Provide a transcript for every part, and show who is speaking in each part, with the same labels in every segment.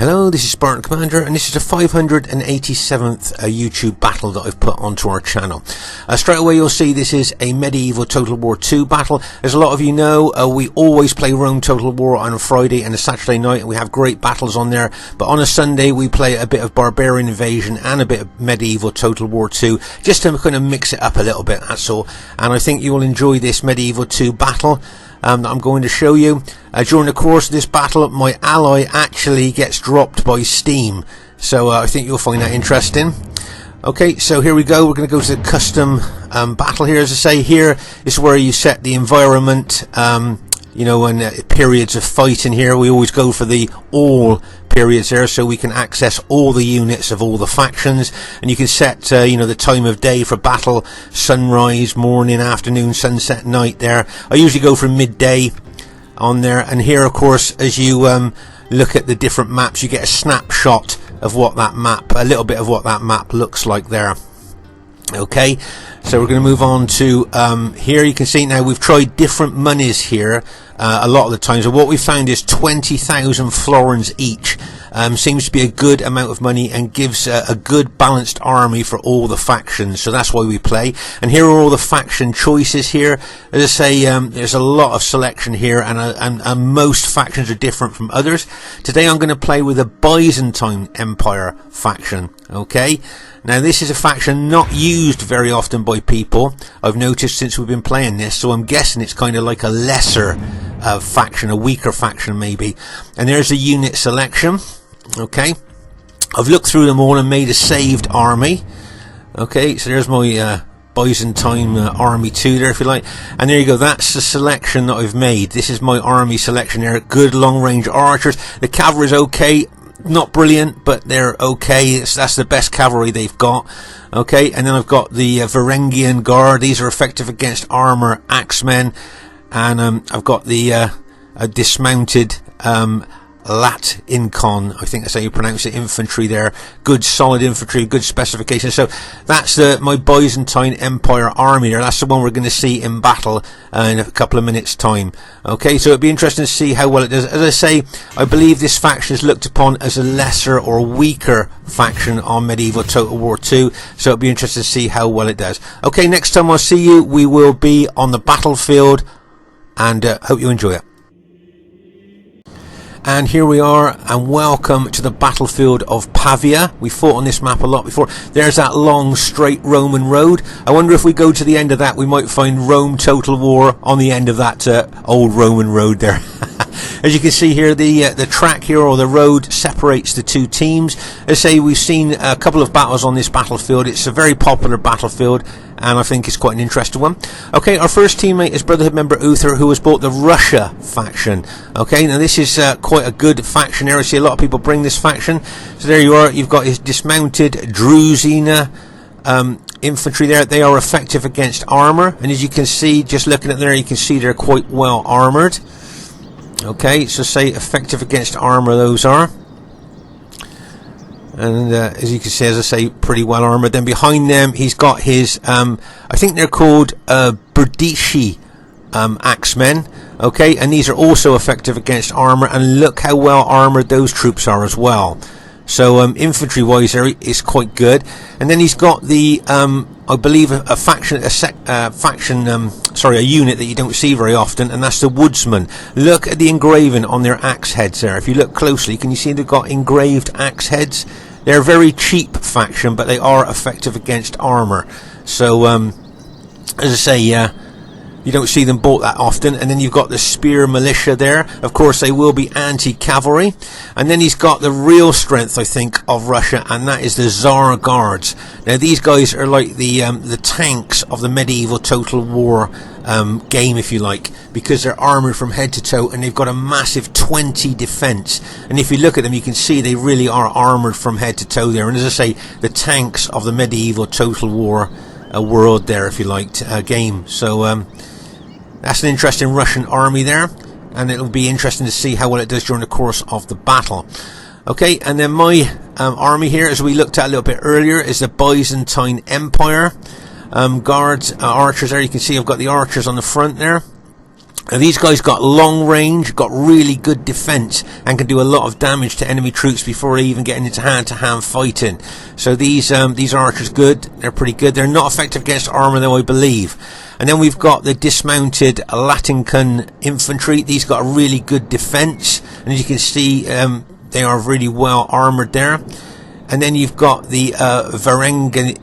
Speaker 1: Hello, this is Spartan Commander, and this is the 587th YouTube battle that I've put onto our channel. Straight away you'll see this is a medieval Total War 2 battle. As a lot of you know, we always play Rome Total War on a Friday and a Saturday night, and we have great battles on there. But on a Sunday we play a bit of Barbarian Invasion and a bit of medieval Total War 2, just to kind of mix it up a little bit, that's all. And I think you will enjoy this medieval 2 battle that I'm going to show you. During the course of this battle, my ally actually gets dropped by Steam, so I think you'll find that interesting. Okay, so here we go. We're going to go to the custom battle here. As I say, here is where you set the environment, you know, and periods of fighting. Here we always go for the all periods there, so we can access all the units of all the factions, and you can set you know, the time of day for battle: sunrise, morning, afternoon, sunset, night. There I usually go for midday on there. And here, of course, as you look at the different maps, you get a snapshot of what that map, a little bit of what that map looks like there. Okay, so we're going to move on to here. You can see now we've tried different monies here a lot of the times, and what we found is 20,000 florins each seems to be a good amount of money and gives a good balanced army for all the factions, so that's why we play. And here are all the faction choices here. As I say, there's a lot of selection here, and most factions are different from others. Today I'm going to play with a Byzantine Empire faction. Okay, now this is a faction not used very often by people, I've noticed, since we've been playing this, so I'm guessing it's kind of like a lesser faction, a weaker faction maybe. And there's a unit selection. Okay, I've looked through them all and made a saved army. Okay, so there's my Byzantine army 2 there, if you like, and there you go. That's the selection that I've made. This is my army selection there. Good long range archers. The cavalry's okay, not brilliant, but they're okay. That's the best cavalry they've got. Okay, and then I've got the Varangian Guard. These are effective against armor axemen, and I've got the dismounted Latinkan, I think that's how you pronounce it, infantry there. Good solid infantry, good specifications. So that's my Byzantine Empire army there. That's the one we're going to see in battle in a couple of minutes time. Okay, so it'd be interesting to see how well it does. As I say, I believe this faction is looked upon as a lesser or weaker faction on medieval Total War 2, so it'd be interesting to see how well it does. Okay, next time I'll see you, we will be on the battlefield, and hope you enjoy it. And here we are, and welcome to the battlefield of Pavia. We fought on this map a lot before. There's that long straight Roman road. I wonder if we go to the end of that, we might find Rome Total War on the end of that old Roman road there. As you can see here, the track here, or the road, separates the two teams. As I say, we've seen a couple of battles on this battlefield. It's a very popular battlefield, and I think it's quite an interesting one. Okay, our first teammate is Brotherhood member Uther, who has bought the Russia faction. Okay, now this is quite a good faction here. I see a lot of people bring this faction. So there you are. You've got his dismounted Druzina infantry there. They are effective against armor, and as you can see, just looking at there, you can see they're quite well armored. Okay, so say effective against armor those are. And as you can see, as I say, pretty well armored. Then behind them, he's got his, I think they're called Berdishi axemen. Okay, and these are also effective against armor. And look how well armored those troops are as well. So infantry-wise, there is quite good. And then he's got the, I believe, a unit that you don't see very often, and that's the woodsman. Look at the engraving on their axe heads there. If you look closely, can you see they've got engraved axe heads? They're a very cheap faction, but they are effective against armor. So, as I say, you don't see them bought that often. And then you've got the spear militia there. Of course, they will be anti-cavalry. And then he's got the real strength, I think, of Russia, and that is the Zara Guards. Now, these guys are like the tanks of the medieval Total War game, if you like, because they're armoured from head to toe, and they've got a massive 20 defence. And if you look at them, you can see they really are armoured from head to toe there. And as I say, the tanks of the medieval Total War world there, if you liked, game. So that's an interesting Russian army there, and it'll be interesting to see how well it does during the course of the battle. Okay, and then my army here, as we looked at a little bit earlier, is the Byzantine Empire. Guards, archers there. You can see I've got the archers on the front there. Now these guys got long range, got really good defense, and can do a lot of damage to enemy troops before they even get into hand-to-hand fighting. So these archers good. They're pretty good. They're not effective against armor though, I believe. And then we've got the dismounted Latinkan Infantry. These got a really good defense, and as you can see, they are really well armored there. And then you've got the Varangian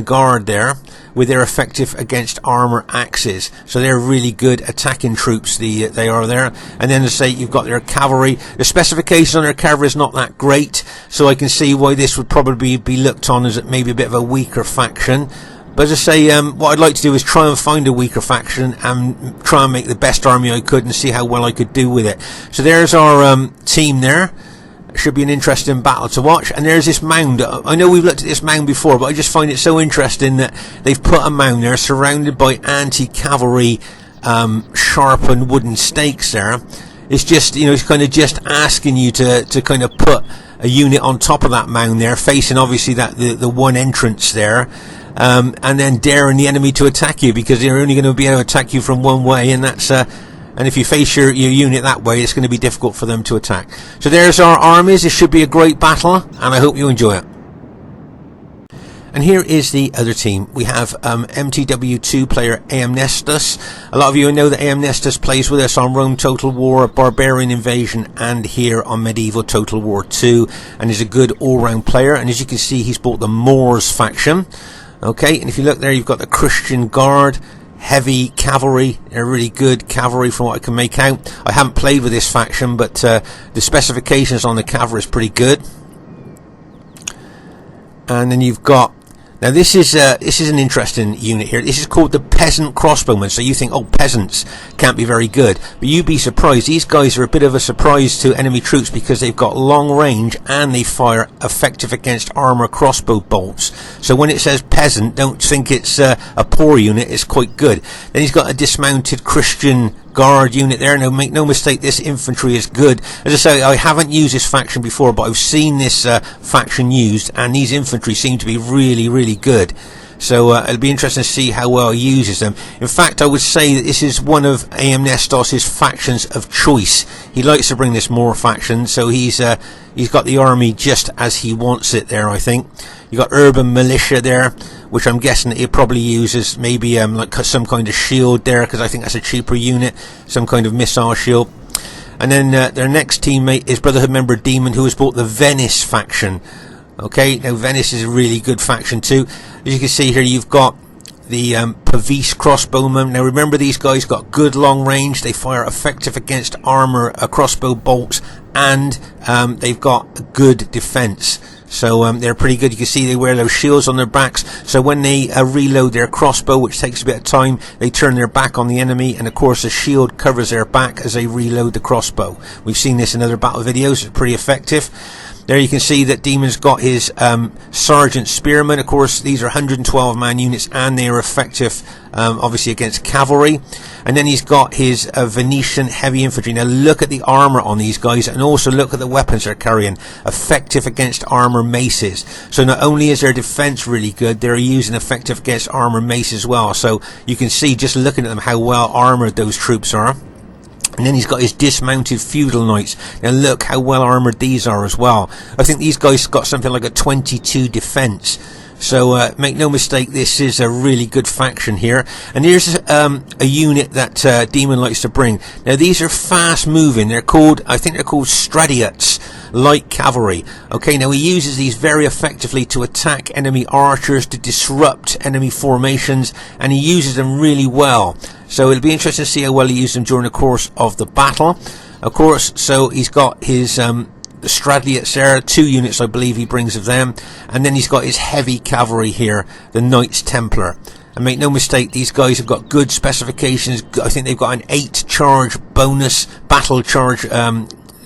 Speaker 1: Guard there, with their effective against armor axes. So they're really good attacking troops, they are there. And then, as I say, you've got their cavalry. The specifications on their cavalry is not that great, so I can see why this would probably be looked on as maybe a bit of a weaker faction. But as I say, what I'd like to do is try and find a weaker faction and try and make the best army I could and see how well I could do with it. So there's our team there. Should be an interesting battle to watch. And there's this mound. I know we've looked at this mound before, but I just find it so interesting that they've put a mound there surrounded by anti-cavalry sharpened wooden stakes there. It's just, you know, it's kind of just asking you to kind of put a unit on top of that mound there, facing obviously the one entrance there, and then daring the enemy to attack you, because they're only going to be able to attack you from one way, and that's and if you face your unit that way, it's going to be difficult for them to attack. So there's our armies. This should be a great battle, and I hope you enjoy it. And here is the other team. We have MTW2 player AM Nestus. A lot of you know that AM Nestus plays with us on Rome Total War, Barbarian Invasion, and here on Medieval Total War 2, and is a good all-round player. And as you can see, he's bought the Moors faction. Okay, and if you look there, you've got the Christian Guard, heavy cavalry. They're really good cavalry from what I can make out. I haven't played with this faction, but the specifications on the cavalry is pretty good. And then you've got, now this is an interesting unit here. This is called the Peasant Crossbowmen. So you think, oh, peasants can't be very good, but you'd be surprised. These guys are a bit of a surprise to enemy troops because they've got long range and they fire effective against armor crossbow bolts. So when it says peasant, don't think it's a poor unit. It's quite good. Then he's got a dismounted Christian Guard unit there. Now make no mistake, this infantry is good. As I say, I haven't used this faction before, but I've seen this faction used, and these infantry seem to be really, really good. So it'll be interesting to see how well he uses them. In fact, I would say that this is one of AM Nestos' factions of choice. He likes to bring this more faction, so he's got the army just as he wants it there, I think. You got urban militia there, which I'm guessing that he probably uses maybe like some kind of shield there, because I think that's a cheaper unit, some kind of missile shield. And then their next teammate is Brotherhood member Demon, who has bought the Venice faction. Okay, now Venice is a really good faction too. As you can see here, you've got the Pavis crossbowmen. Now remember, these guys got good long range. They fire effective against armor crossbow bolts, and they've got good defense. So they're pretty good. You can see they wear those shields on their backs, so when they reload their crossbow, which takes a bit of time, they turn their back on the enemy, and of course the shield covers their back as they reload the crossbow. We've seen this in other battle videos. It's pretty effective. There you can see that Demon's got his Sergeant Spearmen. Of course, these are 112 man units, and they are effective obviously against cavalry. And then he's got his Venetian heavy infantry. Now look at the armor on these guys, and also look at the weapons they're carrying. Effective against armor maces. So not only is their defense really good, they're using effective against armor mace as well. So you can see, just looking at them, how well armored those troops are. And then he's got his dismounted feudal knights. Now look how well armoured these are as well. I think these guys got something like a 22 defence. So make no mistake, this is a really good faction here. And here's a unit that Demon likes to bring. Now these are fast moving. They're called, I think they're called Stradiots, light cavalry. Okay, now he uses these very effectively to attack enemy archers, to disrupt enemy formations, and he uses them really well. So it'll be interesting to see how well he used them during the course of the battle. Of course, so he's got his the Stradiots there, 2 units I believe he brings of them, and then he's got his heavy cavalry here, the Knights Templar. And make no mistake, these guys have got good specifications. I think they've got an 8 charge bonus, battle charge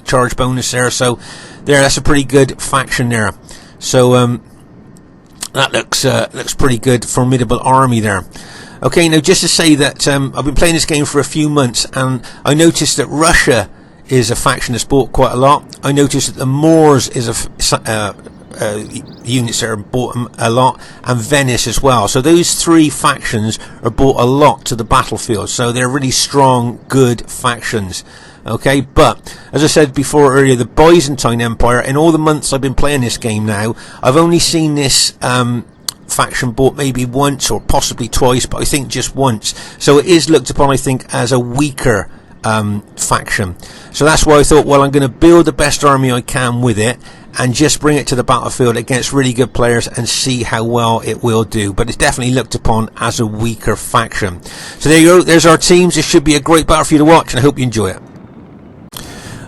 Speaker 1: charge bonus there. So there, that's a pretty good faction there. So that looks pretty good, formidable army there. Okay, now just to say that I've been playing this game for a few months, and I noticed that Russia is a faction that's bought quite a lot. I noticed that the Moors is a units that are bought a lot, and Venice as well. So those three factions are brought a lot to the battlefield, so they're really strong, good factions. Okay, but as I said before earlier, the Byzantine Empire, in all the months I've been playing this game now, I've only seen this faction bought maybe once or possibly twice, but I think just once. So it is looked upon, I think, as a weaker faction. So that's why I thought, well, I'm going to build the best army I can with it and just bring it to the battlefield against really good players and see how well it will do. But it's definitely looked upon as a weaker faction. So there you go, there's our teams. This should be a great battle for you to watch, and I hope you enjoy it.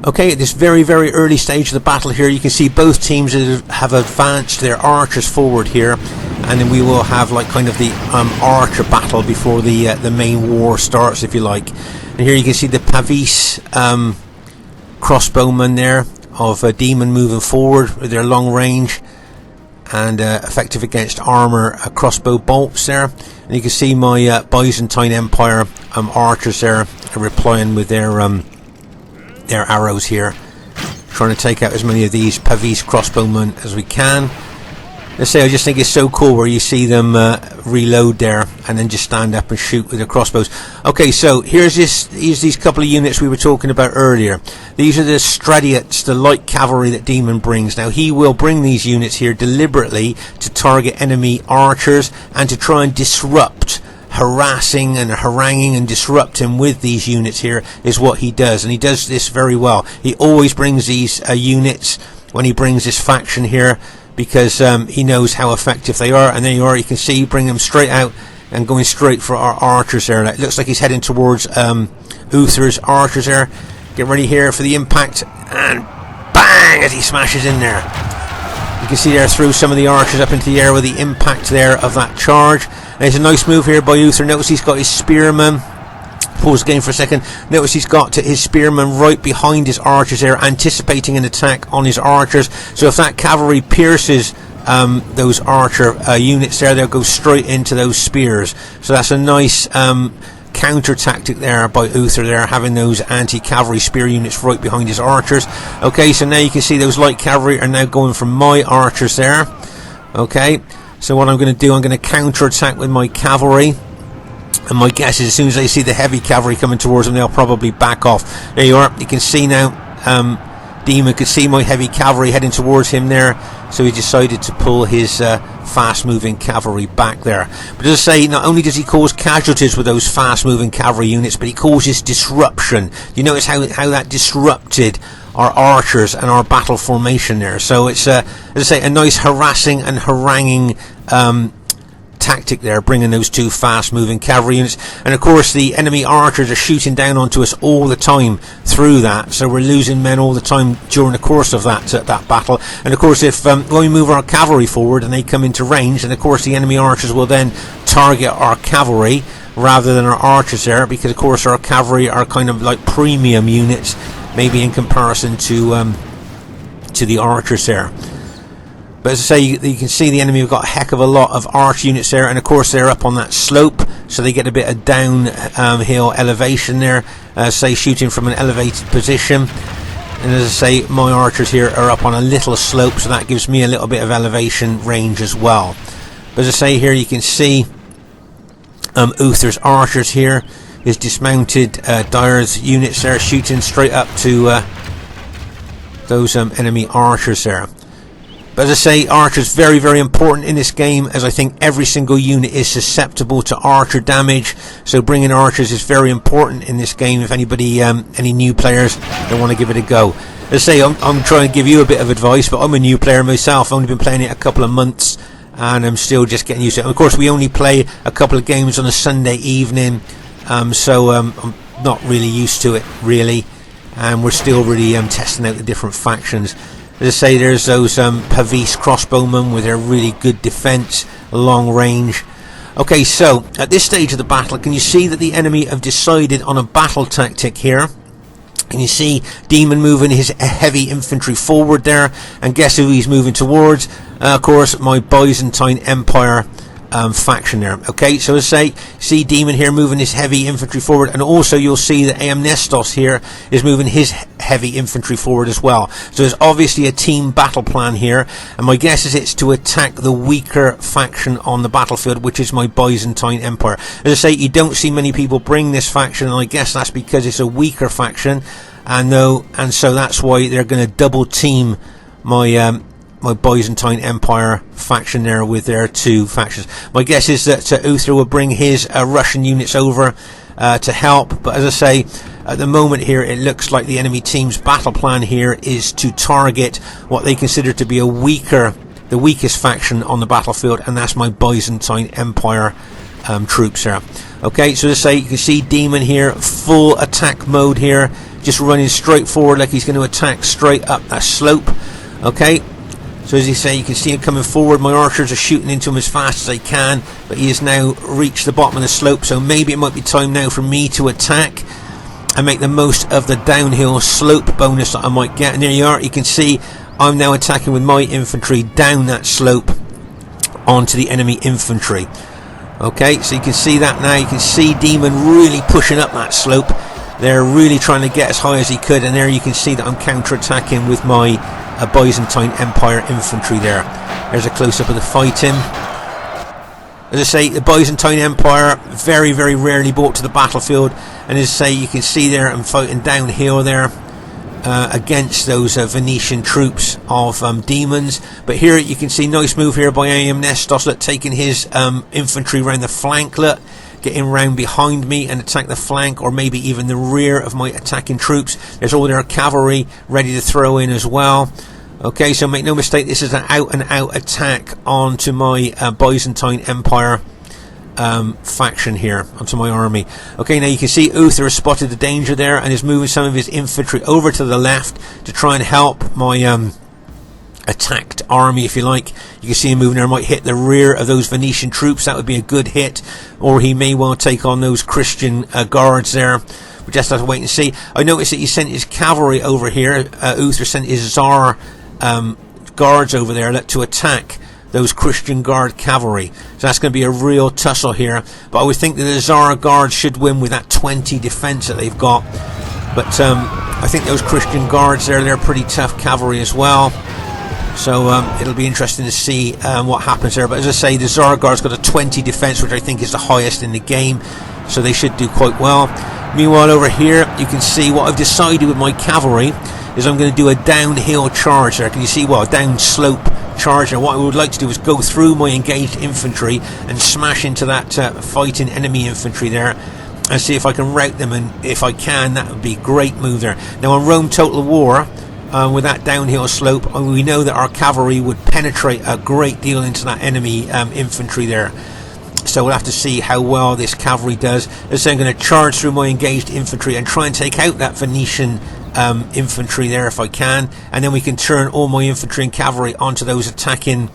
Speaker 1: Okay, at this very, very early stage of the battle here, you can see both teams have advanced their archers forward here, and then we will have like kind of the archer battle before the main war starts, if you like. And here you can see the Pavis crossbowmen there of a demon moving forward with their long range and effective against armor crossbow bolts there. And you can see my Byzantine Empire archers there replying with their arrows here, trying to take out as many of these Pavis crossbowmen as we can. Let's say I just think it's so cool where you see them reload there and then just stand up and shoot with their crossbows. Okay, so here's these couple of units we were talking about earlier. These are the Stradiots, the light cavalry that Demon brings. Now he will bring these units here deliberately to target enemy archers and to try and disrupt, harassing and haranguing and disrupting with these units here is what he does, and he does this very well. He always brings these units when he brings this faction here, because he knows how effective they are. And there you are, you can see bring them straight out and going straight for our archers there. It looks like he's heading towards Uther's archers there. Get ready here for the impact, and bang, as he smashes in there. You can see there through some of the archers up into the air with the impact there of that charge. There's a nice move here by Uther. Notice he's got his spearman. Pause the game for a second. Notice he's got his spearman right behind his archers there, anticipating an attack on his archers. So if that cavalry pierces those archer units there, they'll go straight into those spears. So that's a nice counter tactic there by Uther there, having those anti-cavalry spear units right behind his archers. Okay, so now you can see those light cavalry are now going for my archers there. Okay, so what I'm going to do, I'm going to counter attack with my cavalry. And my guess is as soon as they see the heavy cavalry coming towards them, they'll probably back off. There you are. You can see now, Demon could see my heavy cavalry heading towards him there. So he decided to pull his fast-moving cavalry back there. But as I say, not only does he cause casualties with those fast-moving cavalry units, but he causes disruption. You notice how that disrupted our archers and our battle formation there. So it's, as I say, a nice harassing and haranguing tactic there, bringing those two fast-moving cavalry units. And of course the enemy archers are shooting down onto us all the time through that, so we're losing men all the time during the course of that battle. And of course if when we move our cavalry forward and they come into range, and of course the enemy archers will then target our cavalry rather than our archers there, because of course our cavalry are kind of like premium units maybe in comparison to the archers there. But as I say, you can see the enemy have got a heck of a lot of arch units there, and of course they're up on that slope, so they get a bit of downhill elevation there, say shooting from an elevated position. And as I say, my archers here are up on a little slope, so that gives me a little bit of elevation range as well. But as I say, here you can see Uther's archers here, his dismounted Dyer's units there, shooting straight up to those enemy archers there. But as I say, archers very, very important in this game, as I think every single unit is susceptible to archer damage. So bringing archers is very important in this game if anybody, any new players don't want to give it a go. As I say, I'm trying to give you a bit of advice, but I'm a new player myself. I've only been playing it a couple of months and I'm still just getting used to it. And of course, we only play a couple of games on a Sunday evening, so I'm not really used to it, really. And we're still really testing out the different factions. As I say, there's those Pavis crossbowmen with their really good defense, long range. Okay, so at this stage of the battle, can you see that the enemy have decided on a battle tactic here? Can you see Demon moving his heavy infantry forward there? And guess who he's moving towards? Of course, my Byzantine Empire faction there. Okay, so as I say, see Demon here moving his heavy infantry forward, and also you'll see that Nestos here is moving his heavy infantry forward as well. So there's obviously a team battle plan here, and my guess is it's to attack the weaker faction on the battlefield, which is my Byzantine Empire. As I say, you don't see many people bring this faction, and I guess that's because it's a weaker faction, and so that's why they're going to double team my my Byzantine Empire faction there with their two factions. My guess is that Uther will bring his Russian units over to help, but as I say, at the moment here it looks like the enemy team's battle plan here is to target what they consider to be the weakest faction on the battlefield, and that's my Byzantine Empire troops there. Okay, so as I say, you can see Demon here, full attack mode here, just running straight forward like he's going to attack straight up that slope. Okay, so as you say, you can see him coming forward. My archers are shooting into him as fast as they can, but he has now reached the bottom of the slope, so maybe it might be time now for me to attack and make the most of the downhill slope bonus that I might get. And there you are, you can see I'm now attacking with my infantry down that slope onto the enemy infantry. Okay, so you can see that now. You can see Demon really pushing up that slope. They're really trying to get as high as he could, and there you can see that I'm counter-attacking with my Byzantine Empire infantry there. There's a close-up of the fighting. As I say, the Byzantine Empire very, very rarely brought to the battlefield, and as I say, you can see there I'm fighting downhill there against those Venetian troops of demons. But here you can see nice move here by Nestos, look, taking his infantry around the flank, look, getting round behind me and attack the flank or maybe even the rear of my attacking troops. There's all their cavalry ready to throw in as well. Okay, so make no mistake, this is an out and out attack onto my Byzantine Empire faction here, onto my army. Okay, now you can see Uther has spotted the danger there and is moving some of his infantry over to the left to try and help my attacked army, if you like. You can see him moving there, might hit the rear of those Venetian troops, that would be a good hit, or he may well take on those Christian guards there. We just have to wait and see. I noticed that he sent his cavalry over here. Uther sent his Zara Guards over there to attack those Christian Guard cavalry. So that's going to be a real tussle here. But I would think that the Zara Guards should win with that 20 defense that they've got. But I think those Christian Guards there, they're pretty tough cavalry as well. So it'll be interesting to see what happens there. But as I say, the Zara Guard's got a 20 defense, which I think is the highest in the game. So they should do quite well. Meanwhile, over here, you can see what I've decided with my cavalry is I'm going to do a downhill charge there. Can you see what a down slope charge there? What I would like to do is go through my engaged infantry and smash into that fighting enemy infantry there and see if I can rout them, and if I can, that would be a great move there. Now on Rome Total War, with that downhill slope, we know that our cavalry would penetrate a great deal into that enemy infantry there. So we'll have to see how well this cavalry does. So I'm going to charge through my engaged infantry and try and take out that Venetian infantry there if I can, and then we can turn all my infantry and cavalry onto those attacking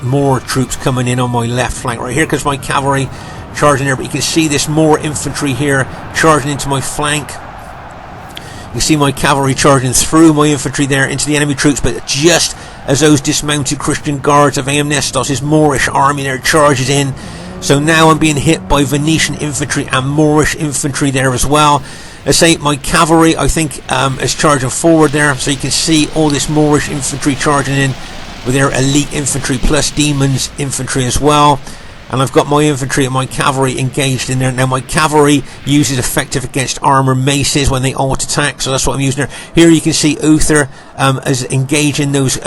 Speaker 1: more troops coming in on my left flank. Right here because my cavalry charging there, but you can see this more infantry here charging into my flank. You see my cavalry charging through my infantry there into the enemy troops, but just as those dismounted Christian Guards of Nestos, his Moorish army there, charges in. So now I'm being hit by Venetian infantry and Moorish infantry there as well. I say my cavalry, I think, is charging forward there, so you can see all this Moorish infantry charging in with their elite infantry plus demons infantry as well. And I've got my infantry and my cavalry engaged in there. Now my cavalry uses effective against armor maces when they auto attack, so that's what I'm using there. Here you can see Uther as engaging those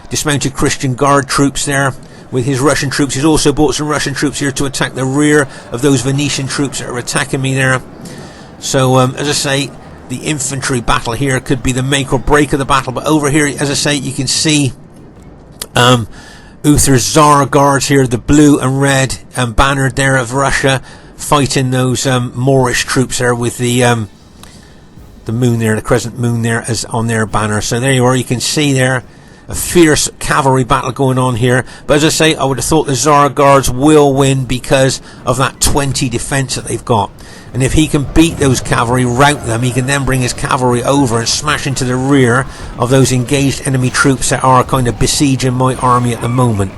Speaker 1: dismounted Christian Guard troops there with his Russian troops. He's also brought some Russian troops here to attack the rear of those Venetian troops that are attacking me there. So as I say, the infantry battle here could be the make or break of the battle. But over here, as I say, you can see Uther's Zara Guards here, the blue and red banner there of Russia, fighting those Moorish troops there with the moon there, the crescent moon there as on their banner. So there you are, you can see there a fierce cavalry battle going on here. But as I say, I would have thought the Zara Guards will win because of that 20 defense that they've got. And if he can beat those cavalry, rout them, he can then bring his cavalry over and smash into the rear of those engaged enemy troops that are kind of besieging my army at the moment.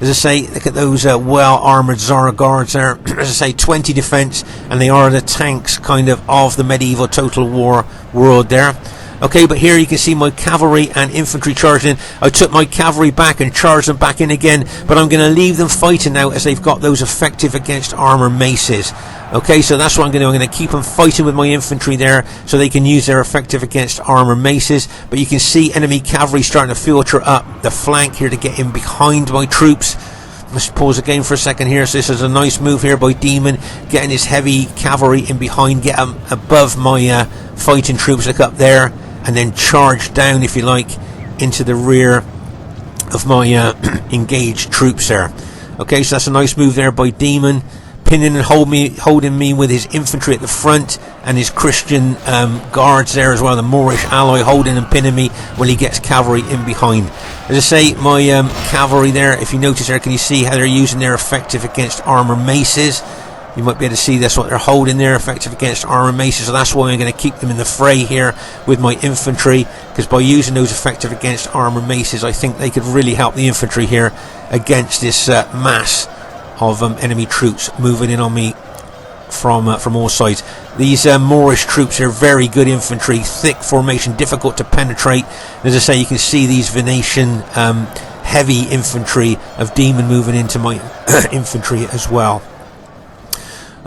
Speaker 1: As I say, look at those well-armoured Zara Guards there. As I say, 20 defence, and they are the tanks kind of the medieval Total War world there. Okay, but here you can see my cavalry and infantry charging in. I took my cavalry back and charged them back in again, but I'm going to leave them fighting now as they've got those effective against armour maces. Okay, so that's what I'm going to do. I'm going to keep them fighting with my infantry there so they can use their effective against armour maces. But you can see enemy cavalry starting to filter up the flank here to get in behind my troops. Let's pause again for a second here. So this is a nice move here by Demon, getting his heavy cavalry in behind, get them above my fighting troops, look up there, and then charge down, if you like, into the rear of my engaged troops there. Okay, so that's a nice move there by Demon, pinning and holding me with his infantry at the front and his Christian guards there as well, the Moorish ally holding and pinning me while he gets cavalry in behind. As I say, my cavalry there, if you notice there, can you see how they're using their effective against armour maces? You might be able to see that's what they're holding there, effective against armour maces. So that's why I'm going to keep them in the fray here with my infantry, because by using those effective against armour maces, I think they could really help the infantry here against this mass of enemy troops moving in on me from all sides. These Moorish troops are very good infantry, thick formation, difficult to penetrate. As I say, you can see these Venetian heavy infantry of Demon moving into my infantry as well.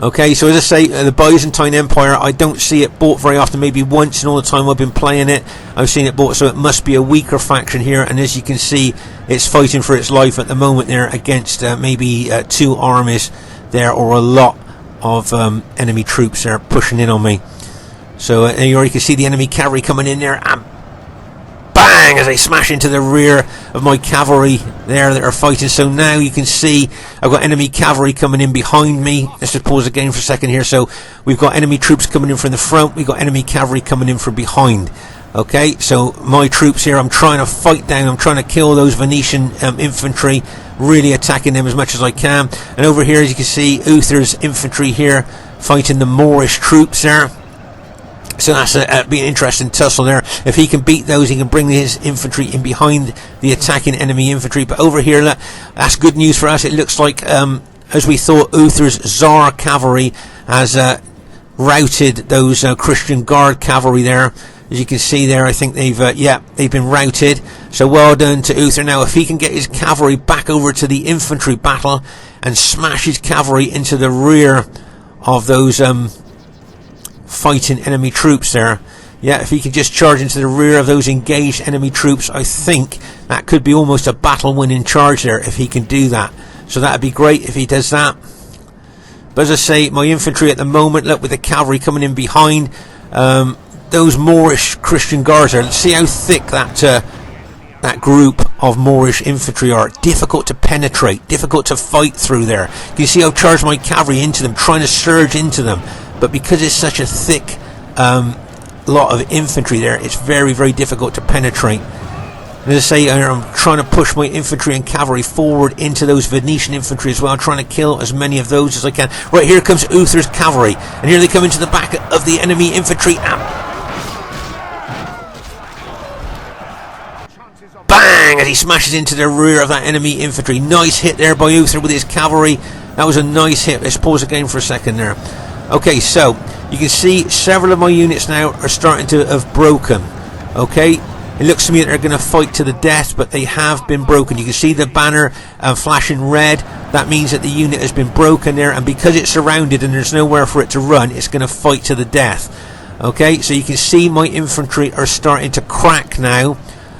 Speaker 1: Okay, so as I say, the Byzantine Empire, I don't see it bought very often, maybe once in all the time I've been playing it. I've seen it bought, so it must be a weaker faction here, and as you can see, it's fighting for its life at the moment there against maybe 2 armies there, or a lot of enemy troops there pushing in on me. So you already can see the enemy cavalry coming in there, and bang, as they smash into the rear of my cavalry there that are fighting. So now you can see I've got enemy cavalry coming in behind me. Let's just pause again for a second here. So we've got enemy troops coming in from the front, we've got enemy cavalry coming in from behind. Okay, so my troops here, I'm trying to fight down, I'm trying to kill those Venetian infantry, really attacking them as much as I can. And over here, as you can see, Uther's infantry here fighting the Moorish troops there. So that's be an interesting tussle there. If he can beat those, he can bring his infantry in behind the attacking enemy infantry. But over here, that's good news for us. It looks like, as we thought, Uther's Zara cavalry has routed those Christian Guard cavalry there. As you can see there, I think they've been routed. So well done to Uther. Now, if he can get his cavalry back over to the infantry battle and smash his cavalry into the rear of those fighting enemy troops there, if he can just charge into the rear of those engaged enemy troops, I think that could be almost a battle winning charge there if he can do that. So that'd be great if he does that. But as I say, my infantry at the moment, look, with the cavalry coming in behind, those Moorish Christian Guards there, let's see how thick that group of Moorish infantry are. Difficult to penetrate, difficult to fight through there. You see how I've charged my cavalry into them, trying to surge into them. But because it's such a thick lot of infantry there, it's very, very difficult to penetrate. And as I say, I'm trying to push my infantry and cavalry forward into those Venetian infantry as well, trying to kill as many of those as I can. Right, here comes Uther's cavalry, and here they come into the back of the enemy infantry. Bang! As he smashes into the rear of that enemy infantry. Nice hit there by Uther with his cavalry. That was a nice hit. Let's pause again for a second there. Okay, so you can see several of my units now are starting to have broken. Okay, it looks to me that they're going to fight to the death, but they have been broken. You can see the banner flashing red. That means that the unit has been broken there, and because it's surrounded and there's nowhere for it to run, it's going to fight to the death. Okay, so you can see my infantry are starting to crack now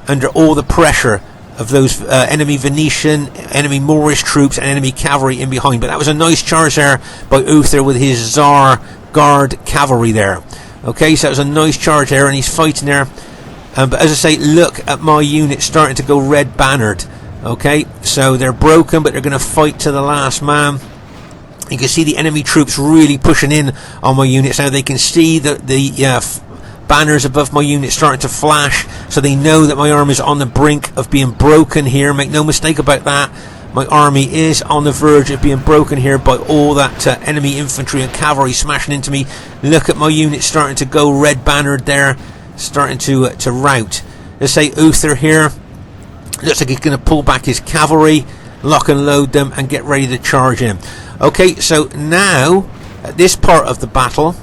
Speaker 1: under all the pressure of those enemy Venetian, enemy Moorish troops and enemy cavalry in behind. But that was a nice charge there by Uther with his Zara Guard cavalry there. Okay, so that was a nice charge there, and he's fighting there. But as I say, look at my unit starting to go red bannered. Okay, so they're broken, but they're going to fight to the last man. You can see the enemy troops really pushing in on my units now. They can see the banners above my unit starting to flash, so they know that my army is on the brink of being broken here. Make no mistake about that. My army is on the verge of being broken here by all that enemy infantry and cavalry smashing into me. Look at my unit starting to go red bannered there, starting to rout. Let's say Uther here looks like he's going to pull back his cavalry. lock and load them, and get ready to charge in. Okay, so now at this part of the battle,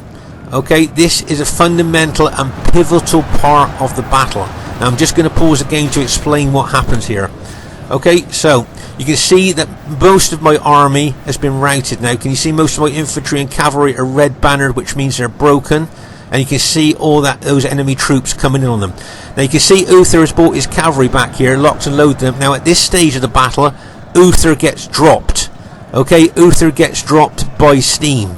Speaker 1: okay, this is a fundamental and pivotal part of the battle. Now I'm just going to pause the game to explain what happens here. Okay, so you can see that most of my army has been routed now. Can you see most of my infantry and cavalry are red bannered, which means they're broken? And you can see all those enemy troops coming in on them. Now you can see Uther has brought his cavalry back here, locked and loaded them. Now at this stage of the battle, Uther gets dropped. Okay, Uther gets dropped by Steam.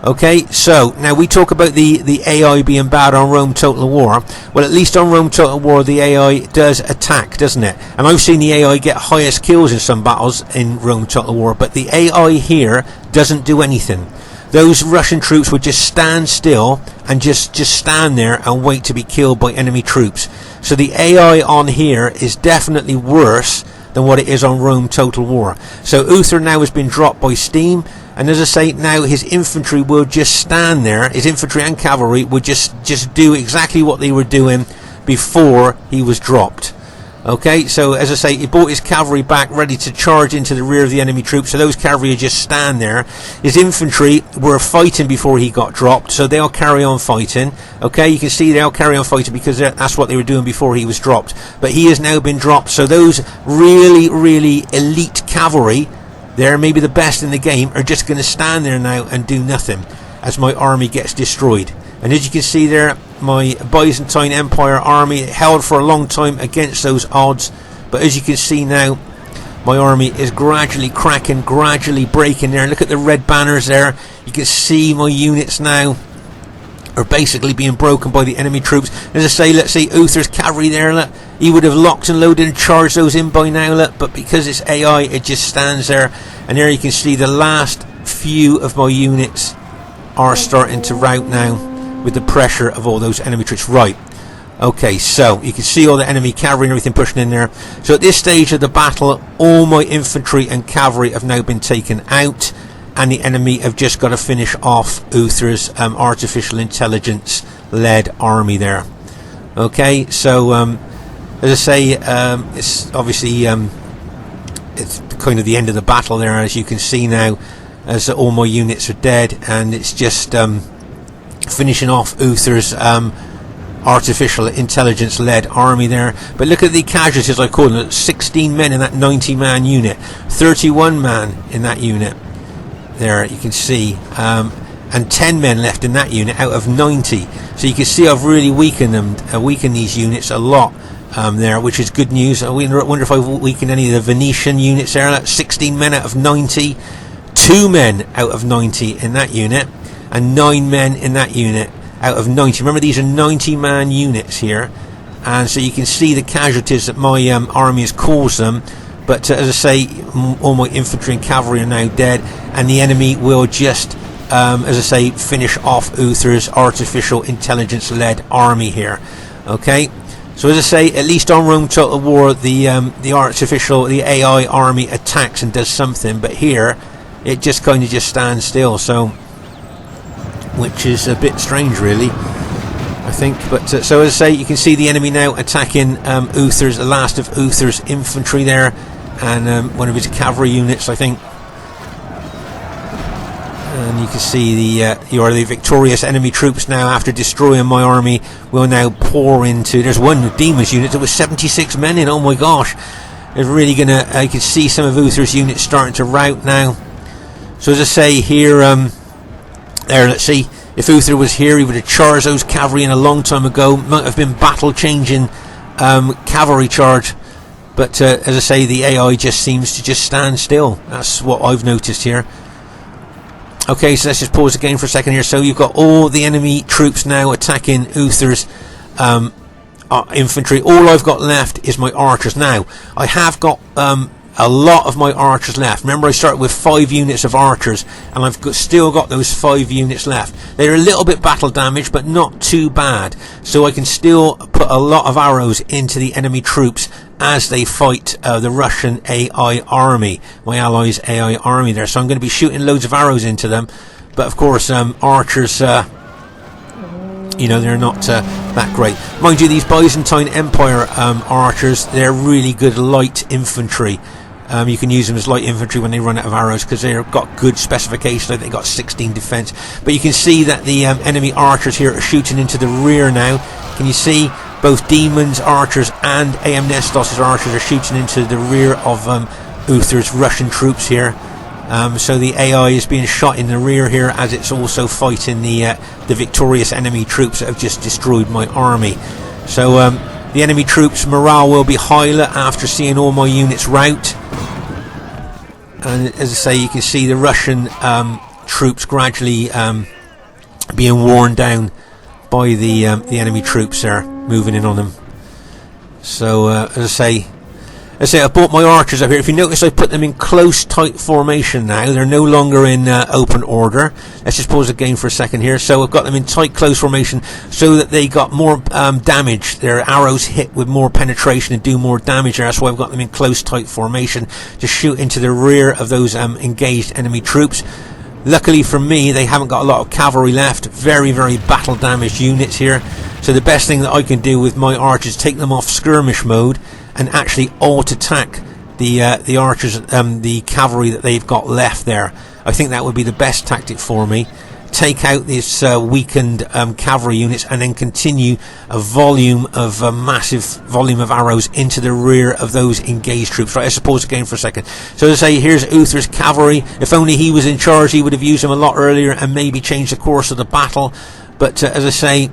Speaker 1: Okay, so now we talk about the AI being bad on Rome Total War. Well, at least on Rome Total War, the AI does attack, doesn't it? And I've seen the AI get highest kills in some battles in Rome Total War, but the AI here doesn't do anything. Those Russian troops would just stand still and just stand there and wait to be killed by enemy troops. So the AI on here is definitely worse than what it is on Rome Total War. So Uther now has been dropped by Steam, and as I say, now his infantry will just stand there. His infantry and cavalry would just do exactly what they were doing before he was dropped. Okay, so as I say, he brought his cavalry back ready to charge into the rear of the enemy troops, so those cavalry just stand there. His infantry were fighting before he got dropped, so they'll carry on fighting. Okay, you can see they'll carry on fighting because that's what they were doing before he was dropped. But he has now been dropped, so those really, really elite cavalry, they're maybe the best in the game, are just going to stand there now and do nothing as my army gets destroyed. And as you can see there, my Byzantine Empire army held for a long time against those odds, but as you can see now, my army is gradually cracking, gradually breaking there. Look at the red banners there. You can see my units now are basically being broken by the enemy troops. As I say, let's see Uther's cavalry there, look, he would have locked and loaded and charged those in by now, look, but because it's AI, it just stands there. And there you can see the last few of my units are starting to rout now with the pressure of all those enemy troops. Right, okay, so you can see all the enemy cavalry and everything pushing in there. So at this stage of the battle, all my infantry and cavalry have now been taken out, and the enemy have just got to finish off Uther's artificial intelligence led army there. Okay, so as I say, it's obviously it's kind of the end of the battle there, as you can see now, as all my units are dead, and it's just finishing off Uther's artificial intelligence led army there. But look at the casualties, I call them, 16 men in that 90-man unit, 31 man in that unit there, you can see, and 10 men left in that unit out of 90. So you can see I've really weakened them, weakened these units a lot there, which is good news. I wonder if I've weakened any of the Venetian units there. That's 16 men out of 90, 2 men out of 90 in that unit, and 9 men in that unit out of 90. Remember, these are 90-man units here, and so you can see the casualties that my army has caused them. But as I say, all my infantry and cavalry are now dead, and the enemy will just, as I say, finish off Uther's artificial intelligence-led army here. Okay, so as I say, at least on Rome Total War, the AI army attacks and does something, but here it just kind of just stands still. So, which is a bit strange, really, I think. But so as I say, you can see the enemy now attacking the last of Uther's infantry there, and one of his cavalry units, I think. And you can see the victorious enemy troops now, after destroying my army, will now pour into. There's one Demon's unit that was 76 men in. Oh my gosh! It's really gonna. I can see some of Uther's units starting to rout now. So as I say here, there, let's see, if Uther was here, he would have charged those cavalry in a long time ago. Might have been battle-changing cavalry charge, but as I say, the AI just seems to just stand still. That's what I've noticed here. Okay, so let's just pause the game for a second here. So you've got all the enemy troops now attacking Uther's infantry. All I've got left is my archers. Now, I have got a lot of my archers left. Remember, I started with 5 units of archers, and I've still got those 5 units left. They're a little bit battle damaged, but not too bad. So I can still put a lot of arrows into the enemy troops as they fight the Russian AI army, my allies' AI army there. So I'm going to be shooting loads of arrows into them. But of course, archers, you know, they're not that great. Mind you, these Byzantine Empire archers, they're really good light infantry. You can use them as light infantry when they run out of arrows, because they've got good specification. They've got 16 defense. But you can see that the enemy archers here are shooting into the rear now. Can you see both Demons archers and AM Nestos' archers are shooting into the rear of Uther's Russian troops here. So the AI is being shot in the rear here, as it's also fighting the victorious enemy troops that have just destroyed my army. So the enemy troops' morale will be higher after seeing all my units rout. And as I say, you can see the Russian troops gradually being worn down by the enemy troops there, moving in on them. So as I say, I brought my archers up here. If you notice, I put them in close, tight formation now. They're no longer in open order. Let's just pause the game for a second here. So I've got them in tight, close formation so that they got more damage. Their arrows hit with more penetration and do more damage there. That's why I've got them in close, tight formation to shoot into the rear of those engaged enemy troops. Luckily for me, they haven't got a lot of cavalry left. Very, very battle damaged units here. So the best thing that I can do with my archers is take them off skirmish mode and actually alt-attack the archers, the cavalry that they've got left there. I think that would be the best tactic for me. Take out this weakened cavalry units and then continue a massive volume of arrows into the rear of those engaged troops. Right, I suppose again for a second. So as I say, here's Uther's cavalry. If only he was in charge, he would have used them a lot earlier and maybe changed the course of the battle. But as I say,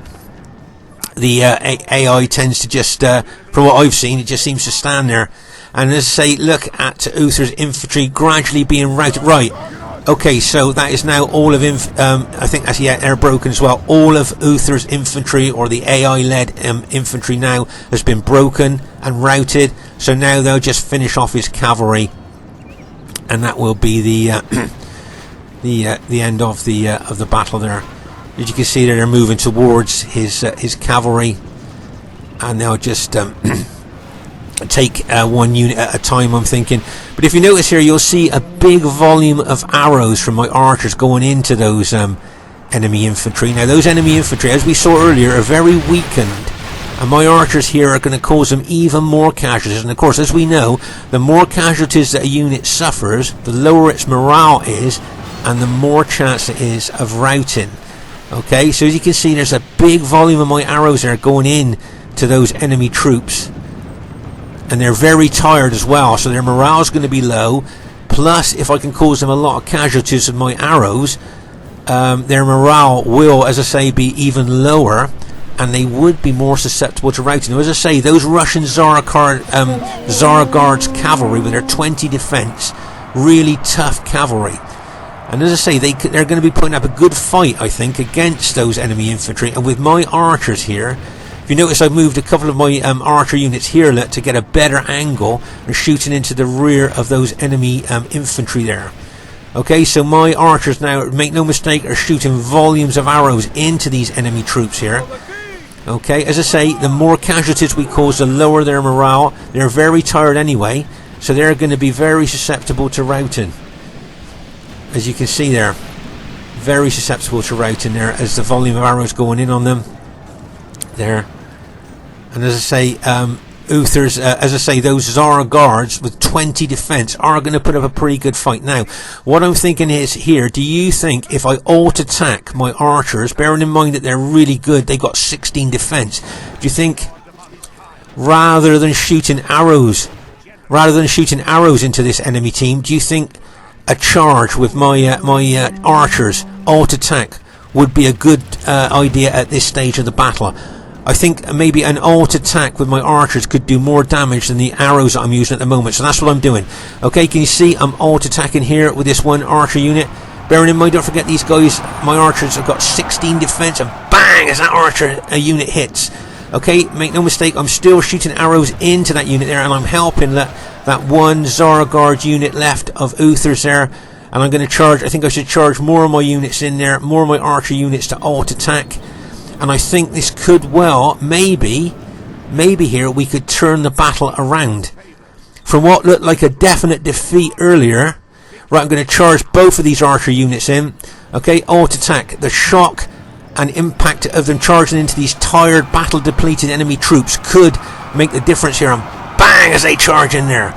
Speaker 1: the AI tends to just, from what I've seen, it just seems to stand there. And as I say, look at Uther's infantry gradually being routed. Right, okay, so that is now all of, I think that's, yeah, they're broken as well. All of Uther's infantry, or the AI-led infantry now, has been broken and routed. So now they'll just finish off his cavalry. And that will be the end of the battle there. As you can see there, they're moving towards his cavalry, and they'll just take one unit at a time, I'm thinking. But if you notice here, you'll see a big volume of arrows from my archers going into those enemy infantry. Now those enemy infantry, as we saw earlier, are very weakened, and my archers here are going to cause them even more casualties. And of course, as we know, the more casualties that a unit suffers, the lower its morale is, and the more chance it is of routing. Okay, so as you can see, there's a big volume of my arrows there going in to those enemy troops, and they're very tired as well, so their morale is going to be low. Plus, if I can cause them a lot of casualties with my arrows, their morale will, as I say, be even lower, and they would be more susceptible to routing. Now, as I say, those Russian Zara Guards cavalry with their 20 defense, really tough cavalry. And as I say, they're going to be putting up a good fight, I think, against those enemy infantry. And with my archers here, if you notice, I've moved a couple of my archer units here to get a better angle and shooting into the rear of those enemy infantry there. Okay, so my archers now, make no mistake, are shooting volumes of arrows into these enemy troops here. Okay, as I say, the more casualties we cause, the lower their morale. They're very tired anyway, so they're going to be very susceptible to routing. As you can see there, very susceptible to routing there, as the volume of arrows going in on them there. And as I say, Uther's, as I say, those Zara Guards with 20 defense are going to put up a pretty good fight. Now, what I'm thinking is here, do you think if I alt-attack my archers, bearing in mind that they're really good, they got 16 defense, do you think rather than shooting arrows into this enemy team, do you think a charge with my archers, alt-attack, would be a good idea at this stage of the battle? I think maybe an alt-attack with my archers could do more damage than the arrows that I'm using at the moment. So that's what I'm doing. Okay, can you see I'm alt-attacking here with this one archer unit? Bearing in mind, don't forget these guys, my archers have got 16 defense, and bang, as that archer unit hits. Okay, make no mistake, I'm still shooting arrows into that unit there, and I'm helping that one Zara Guard unit left of Uther's there. And I'm going to charge, I think I should charge more of my units in there, more of my archer units to alt-attack. And I think this could well, maybe here we could turn the battle around. From what looked like a definite defeat earlier, right, I'm going to charge both of these archer units in. Okay, alt-attack. The shock and impact of them charging into these tired, battle-depleted enemy troops could make the difference here. And bang, as they charge in there.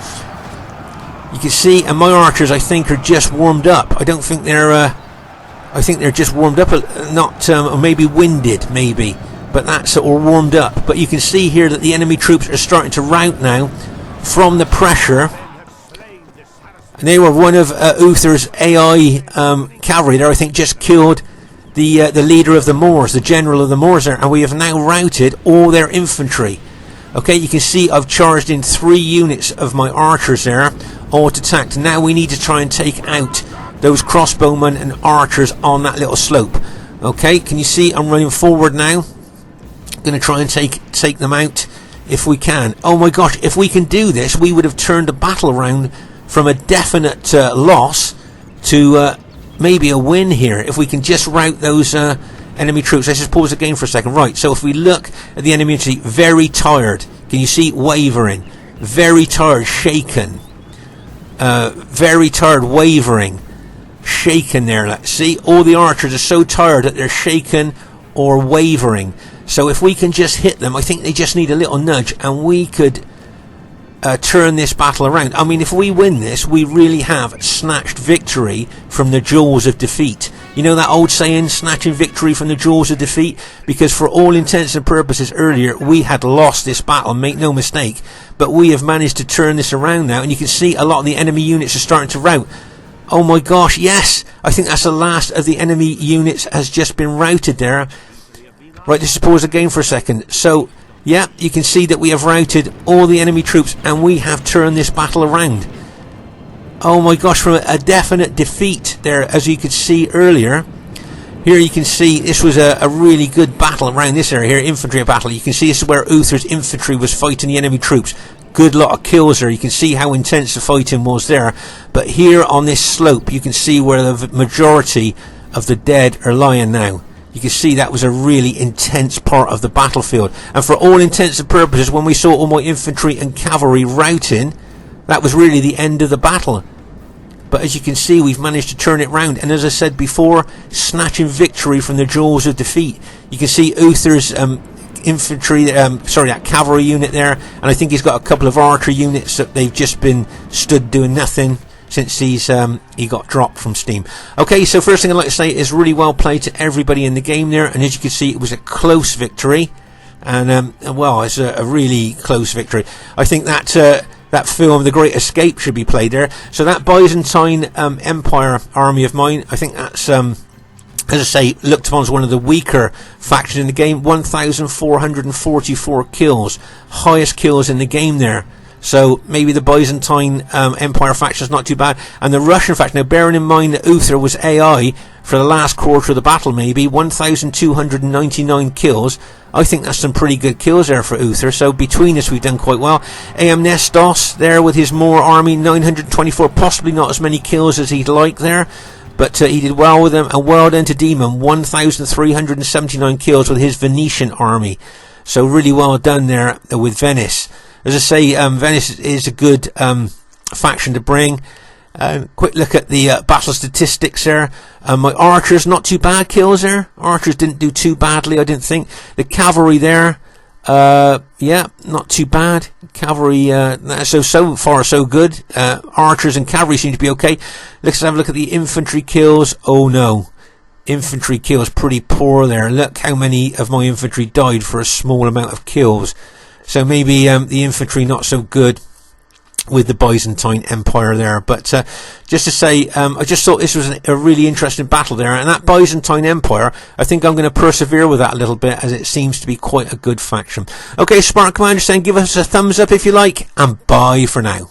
Speaker 1: You can see, and my archers, I think, are just warmed up. I don't think they're, I think they're just warmed up, not, or maybe winded, maybe. But that's, or warmed up. But you can see here that the enemy troops are starting to rout now from the pressure. And they were one of Uther's AI cavalry there, I think, just killed the leader of the Moors, the general of the Moors there, and we have now routed all their infantry. Okay, you can see I've charged in 3 units of my archers there, all attacked. Now we need to try and take out those crossbowmen and archers on that little slope. Okay, can you see I'm running forward now? Going to try and take them out if we can. Oh my gosh, if we can do this, we would have turned the battle around from a definite loss to maybe a win here, if we can just rout those enemy troops. Let's just pause the game for a second. Right, so if we look at the enemy infantry, very tired. Can you see wavering? Very tired, shaken. Very tired, wavering, shaken there. Let's see, all the archers are so tired that they're shaken or wavering. So if we can just hit them, I think they just need a little nudge, and we could turn this battle around. I mean, if we win this, we really have snatched victory from the jaws of defeat. You know that old saying, snatching victory from the jaws of defeat? Because for all intents and purposes earlier, we had lost this battle, make no mistake. But we have managed to turn this around now, and you can see a lot of the enemy units are starting to rout. Oh my gosh, yes! I think that's the last of the enemy units has just been routed there. Right, let's pause the game for a second. So, yeah, you can see that we have routed all the enemy troops, and we have turned this battle around. Oh my gosh, from a definite defeat there, as you could see earlier. Here you can see this was a really good battle around this area here, infantry battle. You can see this is where Uther's infantry was fighting the enemy troops. Good lot of kills there. You can see how intense the fighting was there. But here on this slope, you can see where the majority of the dead are lying now. You can see that was a really intense part of the battlefield. And for all intents and purposes, when we saw all my infantry and cavalry routing, that was really the end of the battle. But as you can see, we've managed to turn it round. And as I said before, snatching victory from the jaws of defeat. You can see Uther's infantry, that cavalry unit there. And I think he's got a couple of archer units that they've just been stood doing nothing since he got dropped from Steam. Okay, so first thing I'd like to say is really well played to everybody in the game there. And as you can see, it was a close victory. And, well, it's a really close victory. I think that film, The Great Escape, should be played there. So that Byzantine Empire army of mine, I think that's, as I say, looked upon as one of the weaker factions in the game. 1,444 kills. Highest kills in the game there. So maybe the Byzantine Empire faction is not too bad. And the Russian faction, now bearing in mind that Uther was AI for the last quarter of the battle, maybe 1,299 kills. I think that's some pretty good kills there for Uther. So between us, we've done quite well. AM Nestos there with his Moor army, 924, possibly not as many kills as he'd like there. But he did well with them. And well done to Demon, 1,379 kills with his Venetian army. So really well done there with Venice. As I say, Venice is a good faction to bring. Quick look at the battle statistics there. My archers, not too bad kills there. Archers didn't do too badly, I didn't think. The cavalry there, yeah, not too bad. Cavalry, so far so good. Archers and cavalry seem to be okay. Let's have a look at the infantry kills. Oh no. Infantry kills pretty poor there. Look how many of my infantry died for a small amount of kills. So maybe the infantry not so good with the Byzantine Empire there. But just to say, I just thought this was a really interesting battle there. And that Byzantine Empire, I think I'm going to persevere with that a little bit, as it seems to be quite a good faction. Okay, Spartan Commander saying give us a thumbs up if you like, and bye for now.